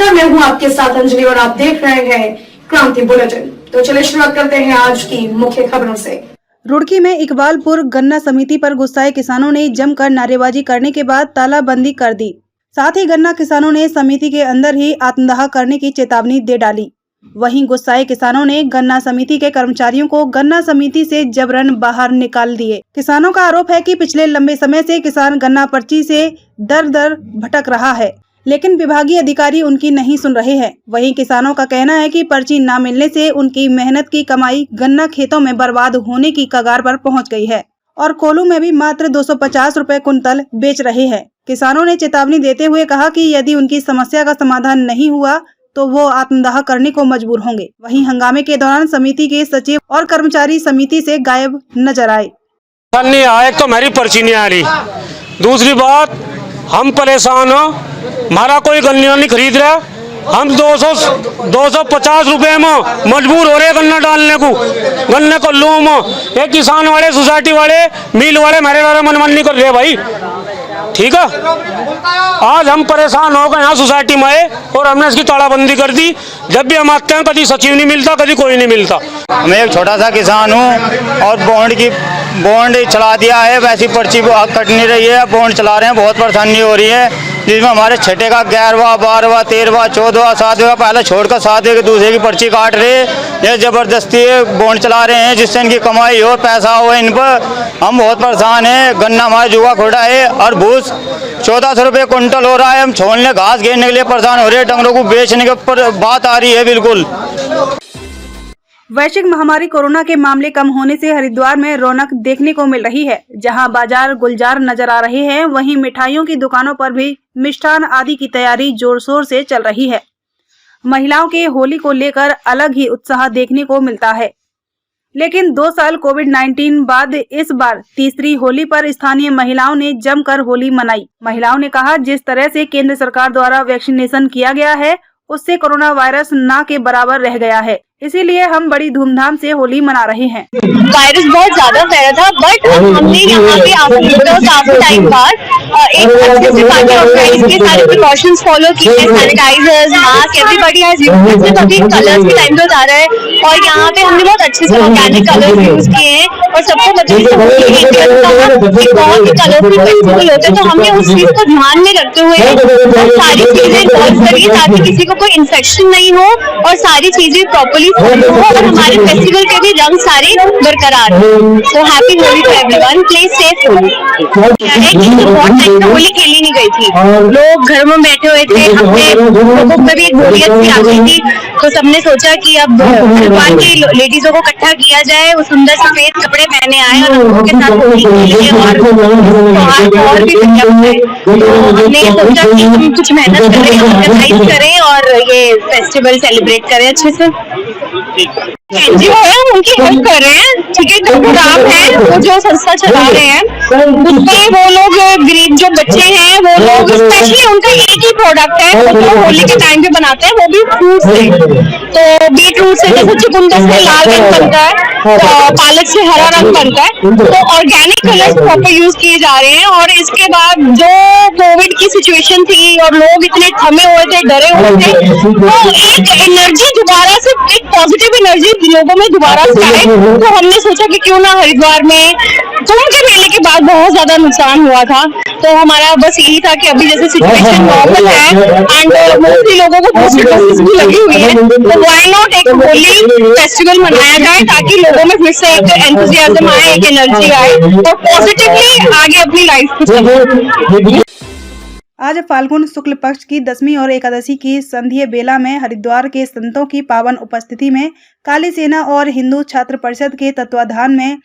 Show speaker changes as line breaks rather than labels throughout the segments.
नमस्कार, मैं हूं आपके साथ अंजलि और आप देख रहे हैं क्रांति बुलेटिन। तो चलिए शुरुआत करते हैं आज की मुख्य खबरों से।
रुड़की में इकबालपुर गन्ना समिति पर गुस्साए किसानों ने जमकर नारेबाजी करने के बाद तालाबंदी कर दी। साथ ही गन्ना किसानों ने समिति के अंदर ही आत्मदाह करने की चेतावनी दे डाली। वहीं गुस्साए किसानों ने गन्ना समिति के कर्मचारियों को गन्ना समिति से जबरन बाहर निकाल दिए। किसानों का आरोप है कि पिछले लंबे समय से किसान गन्ना पर्ची से दर दर भटक रहा है, लेकिन विभागीय अधिकारी उनकी नहीं सुन रहे हैं। वहीं किसानों का कहना है कि पर्ची न मिलने से उनकी मेहनत की कमाई गन्ना खेतों में बर्बाद होने की कगार पर पहुंच गई है और कोल्हू में भी मात्र 250 रुपए कुंतल बेच रहे हैं। किसानों ने चेतावनी देते हुए कहा कि यदि उनकी समस्या का समाधान नहीं हुआ तो वो आत्मदाह करने को मजबूर होंगे। वहीं हंगामे के दौरान समिति के सचिव और कर्मचारी समिति से गायब नजर आए।
एक तो मेरी पर्ची नहीं आ रही, दूसरी बात हम परेशान हो, हमारा कोई गन्ना नहीं खरीद रहा। हम 250 रुपए में मजबूर हो रहे गन्ना डालने को, गन्ने को लूम में। ये किसान वाले, सोसाइटी वाले, मिल वाले मेरे द्वारा मनमानी कर रहे भाई, ठीक है। आज हम परेशान हो गए यहाँ सोसाइटी में और हमने इसकी तालाबंदी कर दी। जब भी हम आते हैं कभी सचिव नहीं मिलता, कभी कोई नहीं मिलता।
मैं एक छोटा सा किसान हूँ और बॉन्ड चला दिया है, वैसी पर्ची कट नहीं रही है। बॉन्ड चला रहे हैं, बहुत परेशानी हो रही है, जिसमें हमारे छठे का 11वां 12वां 13वां 14वां 7वां पहले छोड़कर 7वें के दूसरे की पर्ची काट रहे। ये जबरदस्ती बॉन्ड चला रहे हैं जिससे इनकी कमाई हो, पैसा हो इन पर। हम बहुत परेशान हैं। गन्ना हमारा जुआ खोड़ा है और भूस 1400 रुपये कुंटल हो रहा है। हम छोड़ने घास घेरने के लिए परेशान हो रहे हैं, डंगरों को बेचने के ऊपर बात आ रही है। बिल्कुल
वैश्विक महामारी कोरोना के मामले कम होने से हरिद्वार में रौनक देखने को मिल रही है। जहां बाजार गुलजार नजर आ रहे हैं, वहीं मिठाइयों की दुकानों पर भी मिष्ठान आदि की तैयारी जोर शोर से चल रही है। महिलाओं के होली को लेकर अलग ही उत्साह देखने को मिलता है। लेकिन 2 साल कोविड-19 बाद इस बार तीसरी होली पर स्थानीय महिलाओं ने जमकर होली मनाई। महिलाओं ने कहा, जिस तरह से केंद्र सरकार द्वारा वैक्सीनेशन किया गया है उससे कोरोना वायरस ना के बराबर रह गया है, इसीलिए हम बड़ी धूमधाम से होली मना रहे हैं।
वायरस बहुत ज्यादा फैला था, बट हमने यहाँ पे काफी टाइम बाद एक अच्छे से पार्टी ऑर्गेनाइज की, सारे प्रिकॉशंस फॉलो किए, sanitisers, mask, everybody has used. अभी कलर्स के टाइम पे बता रहा है और यहाँ पे हमने बहुत अच्छे से ऑर्गेनिक कलर्स यूज किए हैं और सबको बच्चे बहुत ही कलरफुल फेस्टिवल होते हैं, तो हमने उस चीज को ध्यान में रखते हुए सारी चीजें इन्वॉल्व करी ताकि किसी को कोई इन्फेक्शन नहीं हो और सारी चीजें प्रॉपर्ली हो और हमारे फेस्टिवल के भी रंग सारे बरकरार हो। So happy Holi to everyone, please safe Holi. बहुत टाइम से होली खेली नहीं गई थी, लोग घर में बैठे हुए थे, अपने लोगों में भी एक बोलियत सी आ गई थी, तो सबने सोचा कि अब हरिद्वार की लेडीजों को इकट्ठा किया जाए, वो सुंदर सफेद कपड़े पहने आए और हम लोगों के साथ होली खेलें और भी तो हमने सोचा कि हम कुछ मेहनत करें, ऑर्गेनाइज करें और ये फेस्टिवल सेलिब्रेट करें अच्छे से। एनजीओ है, उनकी हेल्प कर रहे हैं, ठीक है। टुकराम है वो जो संस्था चला रहे हैं, उसमें वो लोग गरीब जो बच्चे हैं वो लोग, स्पेशली उनका एक ही प्रोडक्ट है वो जो होली के टाइम पे बनाते हैं, वो भी फ्रूट से। तो बीट रूट से जैसे चुकंदर से लाल रंग बनता है, तो पालक से हरा रंग बनता है, तो ऑर्गेनिक कलर्स प्रॉपर यूज किए जा रहे हैं। और इसके बाद जो कोविड की सिचुएशन थी और लोग इतने थमे हुए थे, डरे हुए थे, तो एक एनर्जी दोबारा से, एक पॉजिटिव एनर्जी लोगों में दोबारा से आए, तो हमने सोचा कि क्यों ना हरिद्वार में कुंभ के मेले के बाद बहुत ज्यादा नुकसान हुआ था, तो हमारा बस यही था कि अभी जैसे सिचुएशन नॉर्मल है एंड मोस्टली लोगों को बूस्टर डोजेस भी लगी हुई है, तो व्हाई नॉट एक होली फेस्टिवल मनाया जाए ताकि लोगों में फिर से एक एंथुसियाज्म आए, एक एनर्जी आए और पॉजिटिवली आगे अपनी लाइफ को चले।
आज फाल्गुन शुक्ल पक्ष की 10वीं और एकादशी की संध्या बेला में हरिद्वार के संतों की पावन उपस्थिति में काली सेना और हिंदू छात्र परिषद के तत्वाधान में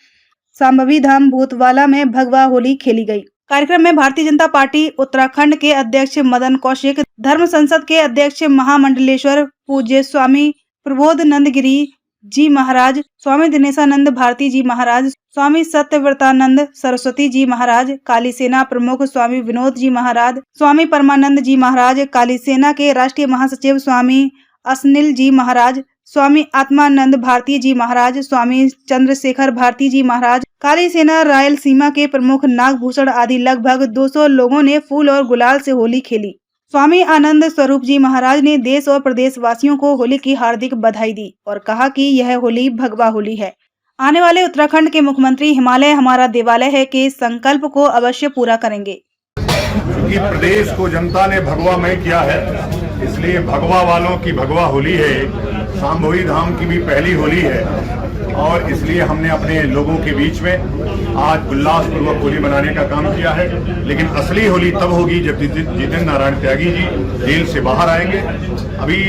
सांभवी धाम भूतवाला में भगवा होली खेली गई। कार्यक्रम में भारतीय जनता पार्टी उत्तराखंड के अध्यक्ष मदन कौशिक, धर्म संसद के अध्यक्ष महामंडलेश्वर पूज्य स्वामी प्रबोधनंद गिरी जी महाराज, स्वामी दिनेशानंद भारती जी महाराज, स्वामी सत्यव्रतानंद सरस्वती जी महाराज, काली सेना प्रमुख स्वामी विनोद जी महाराज, स्वामी परमानंद जी महाराज, काली सेना के राष्ट्रीय महासचिव स्वामी असनिल जी महाराज, स्वामी आत्मानंद भारती जी महाराज, स्वामी चंद्रशेखर भारती जी महाराज, काली सेना रायलसीमा के प्रमुख नागभूषण आदि लगभग 200 लोगों ने फूल और गुलाल से होली खेली। स्वामी आनंद स्वरूप जी महाराज ने देश और प्रदेशवासियों को होली की हार्दिक बधाई दी और कहा कि यह होली भगवा होली है। आने वाले उत्तराखंड के मुख्यमंत्री हिमालय हमारा देवालय है के संकल्प को अवश्य पूरा करेंगे।
क्योंकि प्रदेश को जनता ने भगवामय किया है, इसलिए भगवा वालों की भगवा होली है। शांभवी धाम की भी पहली होली है और इसलिए हमने अपने लोगों के बीच में आज उल्लासपूर्वक होली मनाने का काम किया है। लेकिन असली होली तब होगी जब जितेंद्र नारायण त्यागी जी जेल से बाहर आएंगे। अभी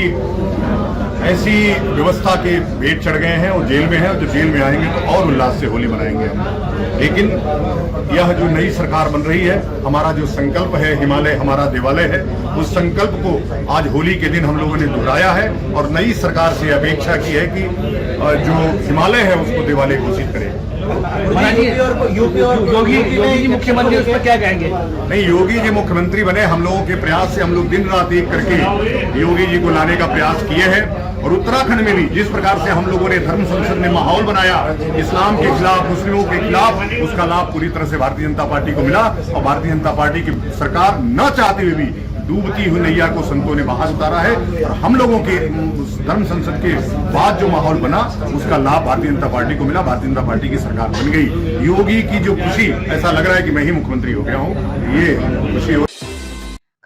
ऐसी व्यवस्था के भेंट चढ़ गए हैं और जेल में हैं, और जब जेल में आएंगे तो और उल्लास से होली मनाएंगे हम। लेकिन यह जो नई सरकार बन रही है, हमारा जो संकल्प है हिमालय हमारा देवालय है, उस संकल्प को आज होली के दिन हम लोगों ने दोहराया है और नई सरकार से अपेक्षा की है कि जो हिमालय है उसको देवालय घोषित करे।
यूपी और योगी जी मुख्यमंत्री उस पर क्या कहेंगे?
नहीं, योगी जी मुख्यमंत्री बने, हम लोगों के प्रयास से हम लोग दिन रात एक करके योगी जी को लाने का प्रयास किए हैं। और उत्तराखंड में भी जिस प्रकार से हम लोगों ने धर्म संसद में माहौल बनाया इस्लाम के खिलाफ, मुस्लिमों के खिलाफ, उसका लाभ पूरी तरह से भारतीय जनता पार्टी को मिला। और भारतीय जनता पार्टी की सरकार न चाहते हुए भी डूबती हुई नैया को संतों ने बाहर उतारा है। और हम लोगों के धर्म संसद के बाद जो माहौल बना उसका लाभ भारतीय जनता पार्टी को मिला। भारतीय जनता पार्टी की सरकार बन गई। योगी की जो खुशी, ऐसा लग रहा है कि मैं ही मुख्यमंत्री हो गया हूँ, ये खुशी हो।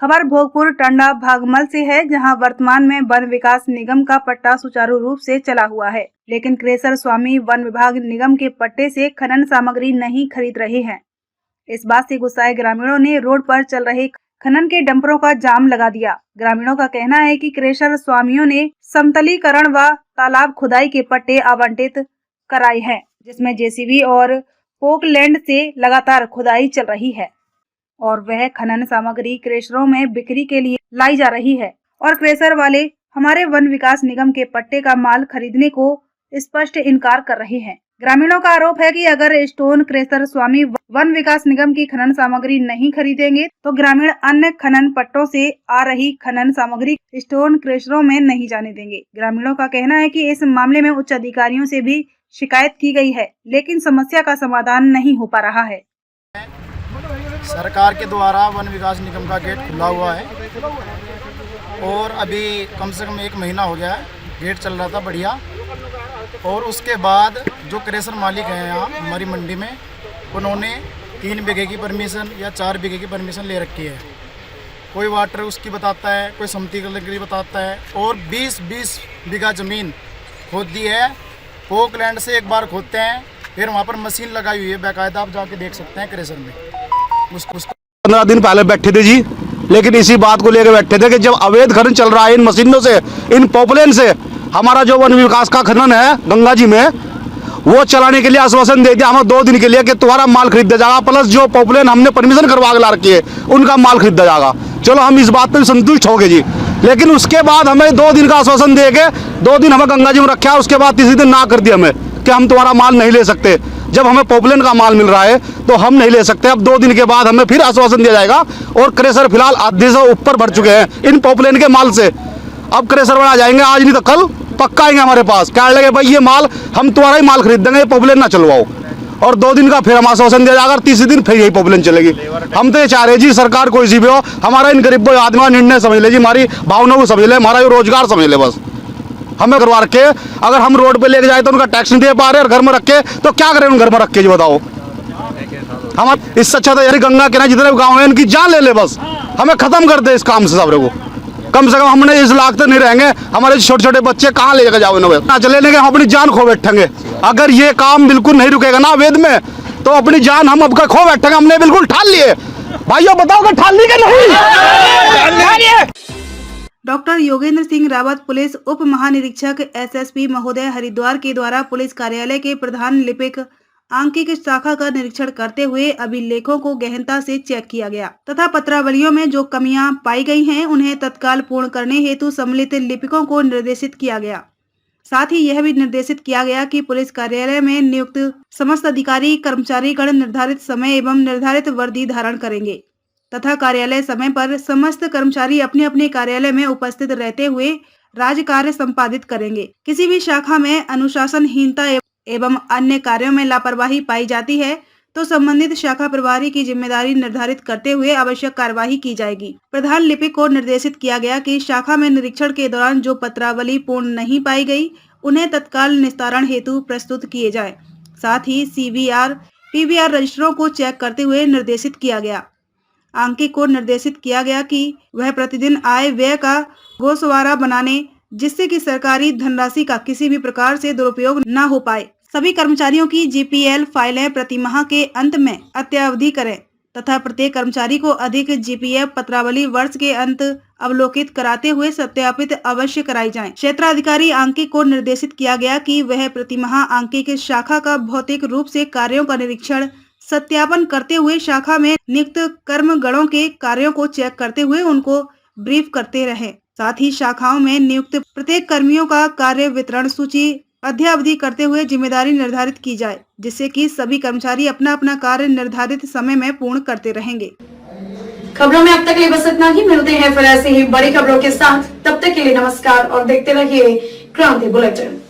खबर भोगपुर टंडा भागमल से है, जहां वर्तमान में वन विकास निगम का पट्टा सुचारू रूप से चला हुआ है, लेकिन क्रेसर स्वामी वन विभाग निगम के पट्टे से खनन सामग्री नहीं खरीद रहे हैं। इस बात से गुस्साए ग्रामीणों ने रोड पर चल रहे खनन के डंपरों का जाम लगा दिया। ग्रामीणों का कहना है कि क्रेशर स्वामियों ने समतलीकरण व तालाब खुदाई के पट्टे आवंटित कराए हैं, जिसमें जेसीबी और पोकलैंड से लगातार खुदाई चल रही है और वह खनन सामग्री क्रेशरों में बिक्री के लिए लाई जा रही है और क्रेशर वाले हमारे वन विकास निगम के पट्टे का माल खरीदने को स्पष्ट इनकार कर रहे हैं। ग्रामीणों का आरोप है कि अगर स्टोन क्रेशर स्वामी वन विकास निगम की खनन सामग्री नहीं खरीदेंगे तो ग्रामीण अन्य खनन पट्टों से आ रही खनन सामग्री स्टोन क्रेशरों में नहीं जाने देंगे। ग्रामीणों का कहना है कि इस मामले में उच्च अधिकारियों से भी शिकायत की गई है, लेकिन समस्या का समाधान नहीं हो पा रहा है।
सरकार के द्वारा वन विकास निगम का गेट खुला हुआ है और अभी कम से कम 1 महीना हो गया है, गेट चल रहा था बढ़िया। और उसके बाद जो क्रेशर मालिक हैं यहाँ हमारी मंडी में, उन्होंने 3 बीघे की परमिशन या 4 बीघे की परमिशन ले रखी है। कोई वाटर उसकी बताता है, कोई समतलीकरण के लिए बताता है, और 20-20 बीघा ज़मीन खोद दी है। पोकलैंड से एक बार खोदते हैं, फिर वहाँ पर मशीन लगाई हुई है, बाकायदा आप जाके देख सकते हैं क्रेशर में।
15 दिन पहले बैठे थे जी, लेकिन इसी बात को लेकर बैठे थे कि जब अवैध खनन चल रहा है इन मशीनों से, इन पॉपुलेन से, हमारा जो वन विकास का खनन है गंगा जी में, वो चलाने के लिए आश्वासन दे दिया हमें 2 दिन के लिए कि तुम्हारा माल खरीदा जाएगा, प्लस जो पॉपुलेन हमने परमिशन करवा के ला रखी है उनका माल खरीदा जाएगा। चलो हम इस बात पर संतुष्ट हो गए जी, लेकिन उसके बाद हमें 2 दिन का आश्वासन दे के 2 दिन हमें गंगा जी में रखा, उसके बाद तीसरे दिन ना कर दिया हमें कि हम तुम्हारा माल नहीं ले सकते। जब हमें पॉपुलेन का माल मिल रहा है तो हम नहीं ले सकते। अब 2 दिन के बाद हमें फिर आश्वासन दिया जाएगा और क्रेशर फिलहाल आधे से ऊपर भर चुके हैं इन पॉपुलेन के माल से। अब क्रेशर बना जाएंगे, आज नहीं तो कल पक्का आएंगे हमारे पास, क्या लगे भाई ये माल हम तुम्हारा ही माल खरीद देंगे, पॉपुलेन ना चलवाओ। और 2 दिन का फिर हम आश्वासन दिया जाएगा, तीसरे दिन फिर यही पॉपुलेन चलेगी। हम तो ये चाह रहे जी सरकार कोई सी भी हो, हमारा इन गरीबों आदमी का निर्णय समझ ले जी, हमारी भावनाओं को समझ ले, हमारा रोजगार समझ ले। बस हमें करवा रखे, अगर हम रोड पे लेके जाए तो उनका टैक्स नहीं दे पा रहे, और घर में रखे तो क्या करें उन घर में रख के जी बताओ। हम इससे अच्छा था यार गंगा किनारे जितने गाँव हैं इनकी जान ले ले, बस हमें खत्म कर दे इस काम से सबरे को। कम से कम हमने इस लाख तो नहीं रहेंगे, हमारे छोटे छोटे बच्चे कहाँ लेकर जाओ इन्हें, चले लेंगे हम अपनी जान खो बैठेंगे। अगर ये काम बिल्कुल नहीं रुकेगा ना वेद में, तो अपनी जान हम अब खो बैठेंगे। हमने बिल्कुल ठान लिए, भाइयों बताओ कि ठान ली कि नहीं।
डॉक्टर योगेंद्र सिंह रावत पुलिस उप महानिरीक्षक एसएसपी महोदय हरिद्वार के द्वारा पुलिस कार्यालय के प्रधान लिपिक आंकिक शाखा का निरीक्षण करते हुए अभिलेखों को गहनता से चेक किया गया तथा पत्रावलियों में जो कमियां पाई गई हैं उन्हें तत्काल पूर्ण करने हेतु सम्मिलित लिपिकों को निर्देशित किया गया। साथ ही यह भी निर्देशित किया गया कि पुलिस कार्यालय में नियुक्त समस्त अधिकारी कर्मचारीगण निर्धारित समय एवं निर्धारित वर्दी धारण करेंगे तथा कार्यालय समय पर समस्त कर्मचारी अपने अपने कार्यालय में उपस्थित रहते हुए राज कार्य संपादित करेंगे। किसी भी शाखा में अनुशासनहीनता एवं अन्य कार्यों में लापरवाही पाई जाती है तो संबंधित शाखा प्रभारी की जिम्मेदारी निर्धारित करते हुए आवश्यक कार्यवाही की जाएगी। प्रधान लिपिक को निर्देशित किया गया कि शाखा में निरीक्षण के दौरान जो पत्रावली पूर्ण नहीं पाई गई, उन्हें तत्काल निस्तारण हेतु प्रस्तुत किए जाए। साथ ही CVR, PVR रजिस्टरों को चेक करते हुए निर्देशित किया गया। आंकिक को निर्देशित किया गया कि वह प्रतिदिन आय व्यय का गोशवारा बनाने, जिससे कि सरकारी धनराशि का किसी भी प्रकार से दुरुपयोग न हो पाए। सभी कर्मचारियों की GPL फाइलें प्रति माह के अंत में अद्यावधि करें तथा प्रत्येक कर्मचारी को अधिक GPF पत्रावली वर्ष के अंत अवलोकित कराते हुए सत्यापित अवश्य कराई जाए। क्षेत्राधिकारी आंकिक को निर्देशित किया गया कि वह प्रति माह आंकिक शाखा का भौतिक रूप से कार्यों का निरीक्षण सत्यापन करते हुए शाखा में नियुक्त कर्मगणों के कार्यों को चेक करते हुए उनको ब्रीफ करते रहे। साथ ही शाखाओं में नियुक्त प्रत्येक कर्मियों का कार्य वितरण सूची अद्यावधि करते हुए जिम्मेदारी निर्धारित की जाए, जिससे कि सभी कर्मचारी अपना अपना कार्य निर्धारित समय में पूर्ण करते रहेंगे।
खबरों में अब तक के लिए बस इतना ही। मिलते हैं फिर ऐसे ही बड़ी खबरों के साथ। तब तक के लिए नमस्कार और देखते रहिए क्रांति बुलेटिन।